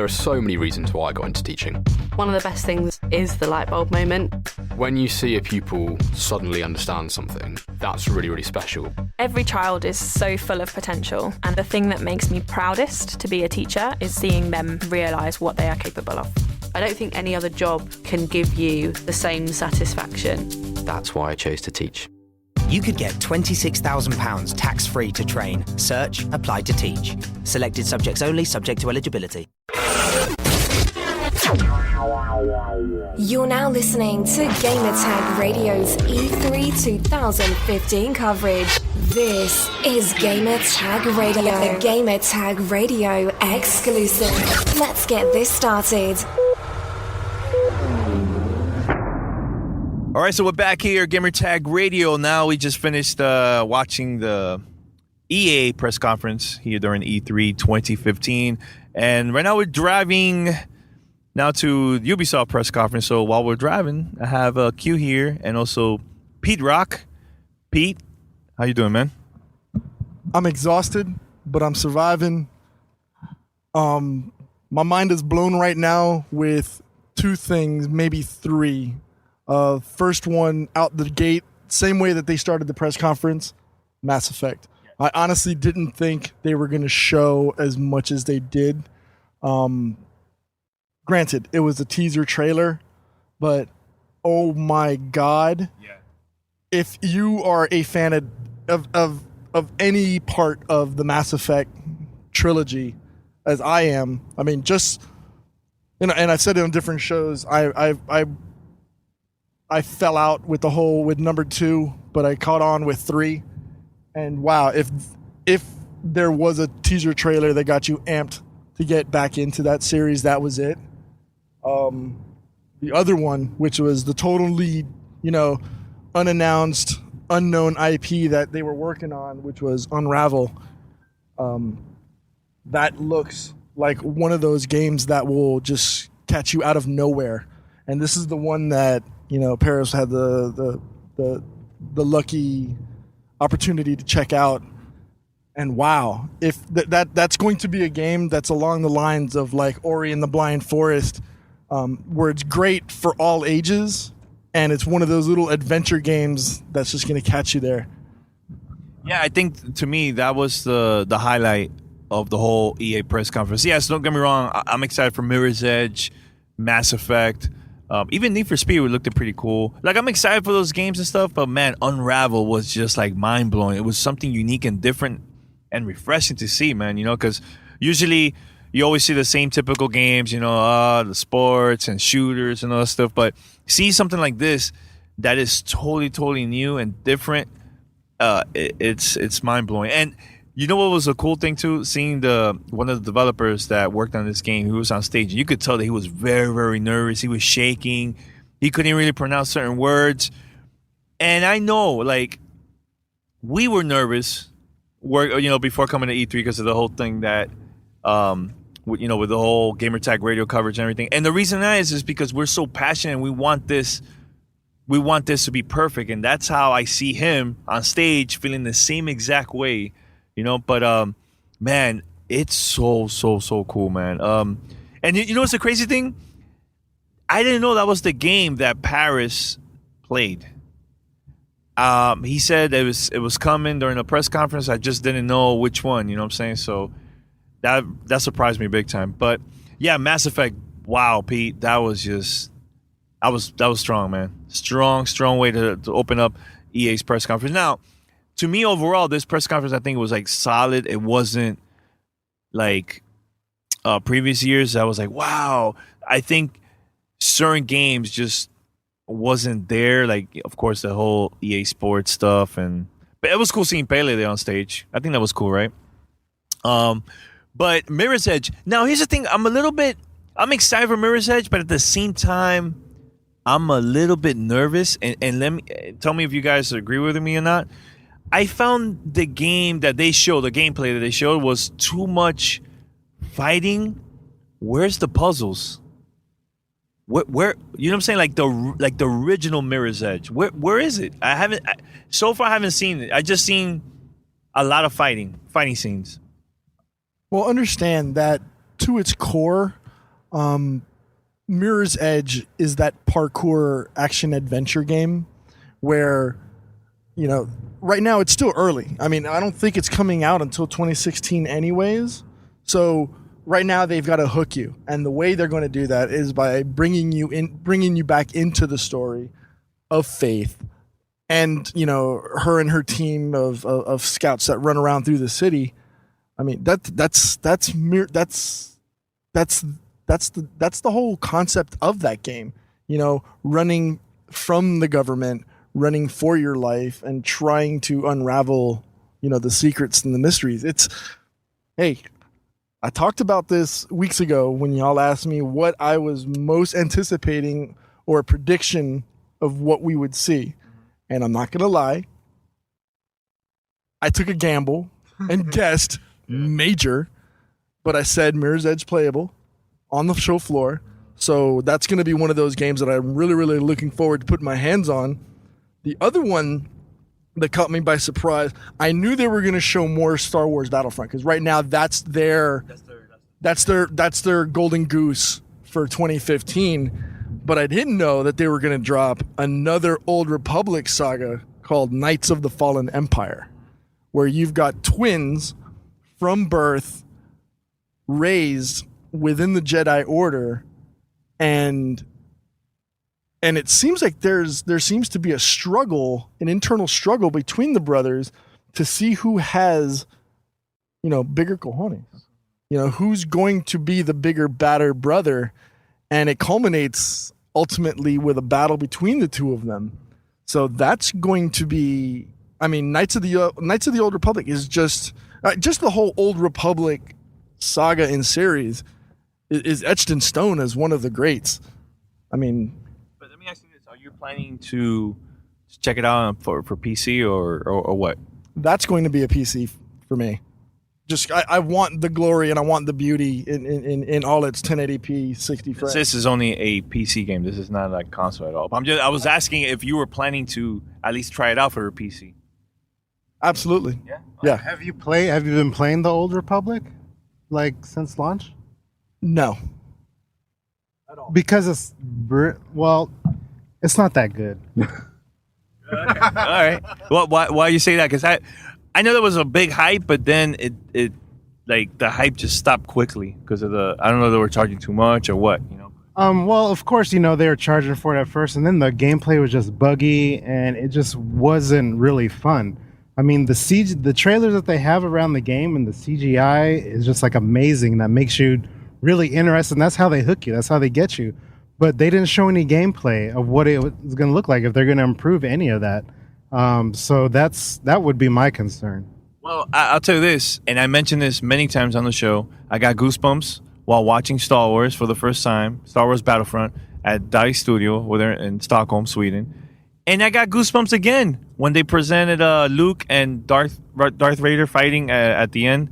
there are so many reasons why I got into teaching. One of the best things is the light bulb moment. When you see a pupil suddenly understand something, that's really, really special. Every child is so full of potential, and the thing that makes me proudest to be a teacher is seeing them realise what they are capable of. I don't think any other job can give you the same satisfaction. That's why I chose to teach. You could get £26,000 tax-free to train. Search Apply to Teach. Selected subjects only, subject to eligibility. You're now listening to Gamertag Radio's E3 2015 coverage. This is Gamertag Radio, a Gamertag Radio exclusive. Let's get this started. All right, so we're back here, Gamertag Radio. Now we just finished watching the EA press conference here during E3 2015. And right now we're driving now to the Ubisoft press conference. So while we're driving, I have Q here and also Pete Rock. Pete, how you doing, man? I'm exhausted, but I'm surviving. My mind is blown right now with two things, maybe three. First one out the gate, same way that they started the press conference, Mass Effect. I honestly didn't think they were going to show as much as they did. Granted, it was a teaser trailer, but oh my God. Yeah. If you are a fan of any part of the Mass Effect trilogy, as I am, I mean, just, you know, and I've said it on different shows, I fell out with number 2, but I caught on with 3. And wow, if there was a teaser trailer that got you amped to get back into that series, that was it. The other one, which was the totally, unannounced, unknown IP that they were working on, which was Unravel, that looks like one of those games that will just catch you out of nowhere. And this is the one that, Paris had the lucky opportunity to check out. And wow, if that's going to be a game that's along the lines of like Ori and the Blind Forest, where it's great for all ages, and it's one of those little adventure games that's just going to catch you there. Yeah, I think to me that was the highlight of the whole EA press conference. Yes, don't get me wrong, I'm excited for Mirror's Edge, Mass Effect. Even Need for Speed looked pretty cool. Like, I'm excited for those games and stuff, but man, Unravel was just like mind-blowing. It was something unique and different and refreshing to see, man, because usually you always see the same typical games, the sports and shooters and all that stuff, but see something like this that is totally new and different, it's mind-blowing. And you know what was a cool thing too? Seeing one of the developers that worked on this game, who was on stage, you could tell that he was very, very nervous. He was shaking. He couldn't really pronounce certain words. And I know, like, we were nervous, before coming to E3 because of the whole thing that, with the whole Gamertag Radio coverage and everything. And the reason that is because we're so passionate and we want this to be perfect. And that's how I see him on stage, feeling the same exact way. But man, it's so cool, man. And what's the crazy thing? I didn't know that was the game that Paris played. He said it was coming during a press conference. I just didn't know which one. You know what I'm saying? So that surprised me big time. But yeah, Mass Effect. Wow, Pete, that was strong, man. Strong way to open up EA's press conference. Now, to me, overall, this press conference, I think, was like solid. It wasn't like previous years. I was like, wow. I think certain games just wasn't there. Like, of course, the whole EA Sports stuff, but it was cool seeing Pele there on stage. I think that was cool, right? But Mirror's Edge. Now, here's the thing. I'm excited for Mirror's Edge, but at the same time, I'm a little bit nervous. And let me tell me if you guys agree with me or not. I found the game that they showed, the gameplay that they showed, was too much fighting. Where's the puzzles? Where you know what I'm saying? Like the original Mirror's Edge. Where is it? I haven't seen it. I just seen a lot of fighting scenes. Well, understand that to its core, Mirror's Edge is that parkour action adventure game where, right now it's still early. I mean, I don't think it's coming out until 2016 anyways. So right now they've got to hook you. And the way they're going to do that is by bringing you back into the story of Faith and, her and her team of scouts that run around through the city. I mean, that's the whole concept of that game, running from the government, running for your life and trying to unravel, the secrets and the mysteries. Hey, I talked about this weeks ago when y'all asked me what I was most anticipating or a prediction of what we would see. And I'm not going to lie. I took a gamble and guessed major, but I said Mirror's Edge playable on the show floor. So that's going to be one of those games that I'm really, really looking forward to putting my hands on. The other one that caught me by surprise, I knew they were going to show more Star Wars Battlefront because right now that's their golden goose for 2015. But I didn't know that they were going to drop another Old Republic saga called Knights of the Fallen Empire, where you've got twins from birth raised within the Jedi Order, and it seems like there seems to be an internal struggle between the brothers to see who has, bigger cojones, who's going to be the bigger, badder brother, and it culminates ultimately with a battle between the two of them. So that's going to be, Knights of the Old Republic is just the whole Old Republic saga and series is etched in stone as one of the greats. But let me ask you this: are you planning to check it out for PC or what? That's going to be a PC for me. Just I want the glory and I want the beauty in all its 1080p 60 frames. This is only a PC game. This is not like console at all. I was asking if you were planning to at least try it out for a PC. Absolutely. Yeah. Yeah. Have you been playing the Old Republic, since launch? No. Because it's not that good. Okay. All right. Well, why you say that? Because I know there was a big hype, but then it the hype just stopped quickly because of I don't know if they were charging too much or what, Well, of course, they were charging for it at first, and then the gameplay was just buggy, and it just wasn't really fun. The trailers that they have around the game and the CGI is just amazing. That makes you really interested, and that's how they hook you. That's how they get you. But they didn't show any gameplay of what it was going to look like if they're going to improve any of that. So that would be my concern. Well, I'll tell you this, and I mentioned this many times on the show. I got goosebumps while watching Star Wars for the first time, Star Wars Battlefront at DICE Studio, where they're in Stockholm, Sweden. And I got goosebumps again when they presented Luke and Darth Vader fighting at the end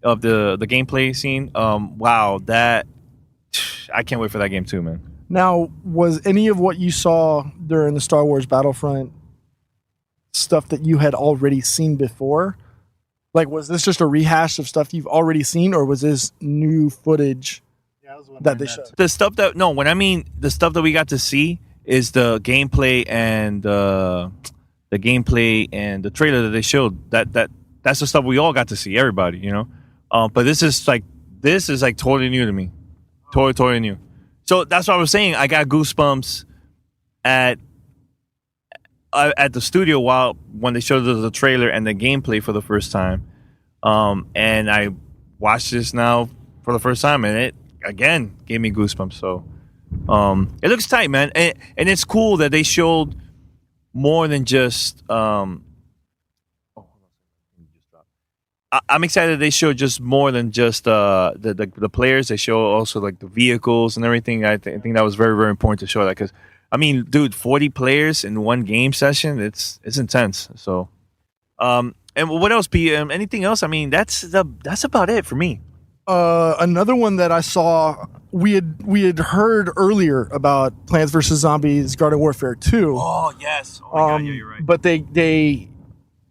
of the gameplay scene. Wow, I can't wait for that game too, man. Now, was any of what you saw during the Star Wars Battlefront stuff that you had already seen before? Was this just a rehash of stuff you've already seen, or was this new footage that they showed? The stuff the stuff that we got to see is the gameplay and the trailer that they showed. That's the stuff we all got to see, everybody, But this is totally new to me, totally new. So that's what I was saying. I got goosebumps at the studio when they showed the trailer and the gameplay for the first time, and I watched this now for the first time, and it again gave me goosebumps. So it looks tight, man, and it's cool that they showed more than just. I'm excited they showed just more than just the players. They show also the vehicles and everything. I think that was very, very important to show that because. Dude, 40 players in one game session, it's intense. So, and what else, P? Anything else? That's about it for me. Another one that I saw, we had heard earlier about Plants vs. Zombies Garden Warfare 2. Oh, yes. Oh, my God, yeah, you're right. But they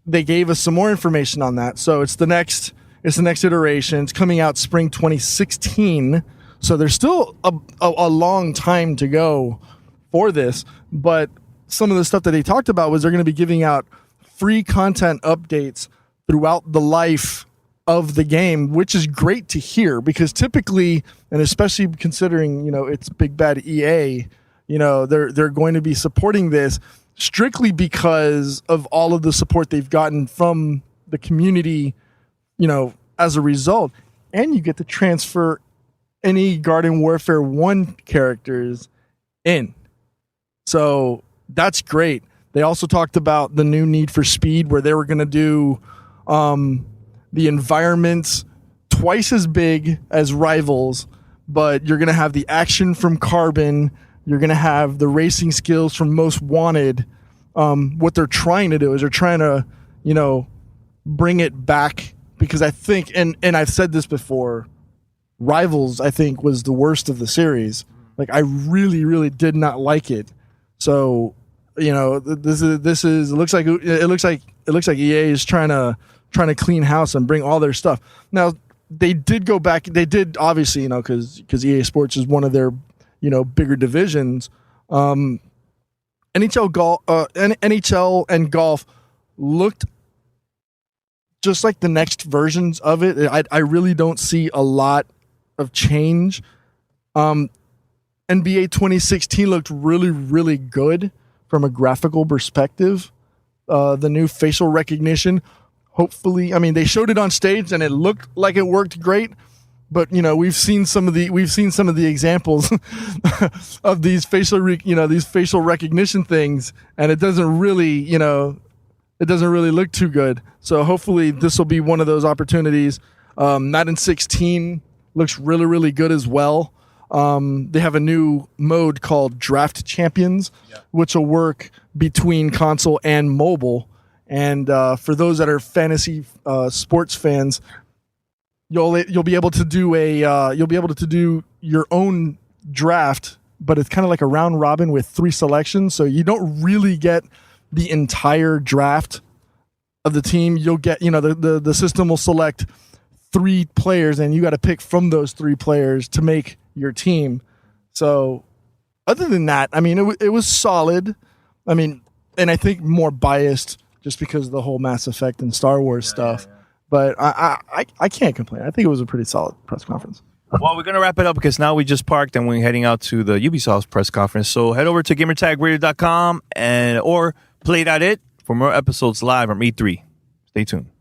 gave us some more information on that. So it's the next iteration. It's coming out spring 2016. So there's still a long time to go for this. But some of the stuff that they talked about was they're going to be giving out free content updates throughout the life of the game, which is great to hear, because typically, and especially considering, it's big bad EA, they're going to be supporting this strictly because of all of the support they've gotten from the community, as a result. And you get to transfer any Garden Warfare 1 characters in. So that's great. They also talked about the new Need for Speed, where they were going to do the environments twice as big as Rivals, but you're going to have the action from Carbon. You're going to have the racing skills from Most Wanted. What they're trying to do is they're trying to, bring it back, because I think, and I've said this before, Rivals, I think, was the worst of the series. Like, I really, really did not like it. So, this is it looks like EA is trying to clean house and bring all their stuff. Now, they did go back. They did, obviously, because EA Sports is one of their, bigger divisions. NHL and golf looked just like the next versions of it. I really don't see a lot of change. NBA 2016 looked really, really good from a graphical perspective. The new facial recognition, hopefully, they showed it on stage and it looked like it worked great. But we've seen some of the examples of these facial recognition things, and it doesn't really look too good. So hopefully this will be one of those opportunities. Madden 16 looks really, really good as well. They have a new mode called Draft Champions, which will work between console and mobile. And for those that are fantasy sports fans, you'll be able to do your own draft, but it's kind of like a round robin with 3 selections. So you don't really get the entire draft of the team. You'll get, the system will select 3 players, and you got to pick from those 3 players to make your team. So other than that, it was solid. And I think more biased just because of the whole Mass Effect and Star Wars stuff. Yeah. But I can't complain. I think it was a pretty solid press conference. Well, we're going to wrap it up because now we just parked and we're heading out to the Ubisoft press conference. So head over to gamertagradio.com or play.it for more episodes live from E3. Stay tuned.